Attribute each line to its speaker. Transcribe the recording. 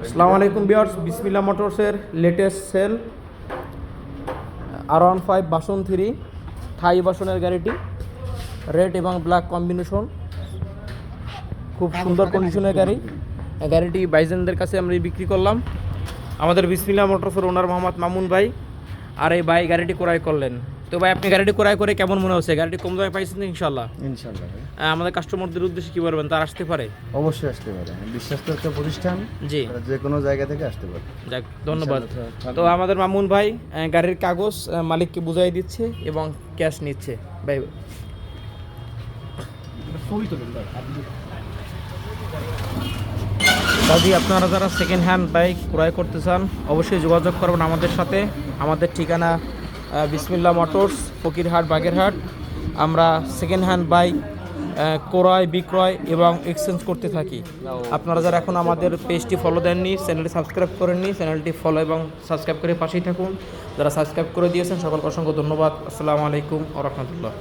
Speaker 1: আসসালামু আলাইকুম ভিউয়ার্স, বিসমিল্লাহ মোটরসের লেটেস্ট সেল R15 বাসন 3 থাই বাসনের গাড়িটি রেড এবং ব্ল্যাক কম্বিনেশন, খুব সুন্দর কন্ডিশনের গাড়িটি বাইজেনদের কাছে আমরা বিক্রি করলাম। আমাদের বিসমিল্লাহ মোটরসের ওনার মোহাম্মদ মামুন ভাই আর এই ভাই গাড়িটি ক্রয় করলেন। তো ভাই, আপনি গাড়িটি ক্রয় করে কেমন মনে হচ্ছে? গাড়িটি কম দামে পাইছেন তো ইনশাল্লাহ?
Speaker 2: ইনশাল্লাহ
Speaker 1: আমাদের কাস্টমারদের উদ্দেশ্যে কী বলবেন? তারা আসতে পারে?
Speaker 2: অবশ্যই আসতে পারে, বিশ্বাস্ত একটা প্রতিষ্ঠান,
Speaker 1: জি,
Speaker 2: যে কোনো জায়গা থেকে আসতে পারে।
Speaker 1: যাক, ধন্যবাদ। তো আমাদের মামুন ভাই গাড়ির কাগজ মালিককে বুঝাই দিচ্ছে এবং ক্যাশ নিচ্ছে। ভাই কাজী, আপনারা যারা সেকেন্ড হ্যান্ড বাইক ক্রয় করতে চান অবশ্যই যোগাযোগ করবেন আমাদের সাথে। আমাদের ঠিকানা বিসমিল্লাহ মোটরস, ফকিরহাট, বাগেরহাট। আমরা সেকেন্ড হ্যান্ড বাইক ক্রয়, বিক্রয় এবং এক্সচেঞ্জ করতে থাকি। আপনারা যারা এখন আমাদের পেজটি ফলো দেননি, চ্যানেলটি সাবস্ক্রাইব করেননি, চ্যানেলটি ফলো এবং সাবস্ক্রাইব করে পাশেই থাকুন। যারা সাবস্ক্রাইব করে দিয়েছেন সকলকে অসংখ্য ধন্যবাদ। আসসালামু আলাইকুম ওয়া রাহমাতুল্লাহ।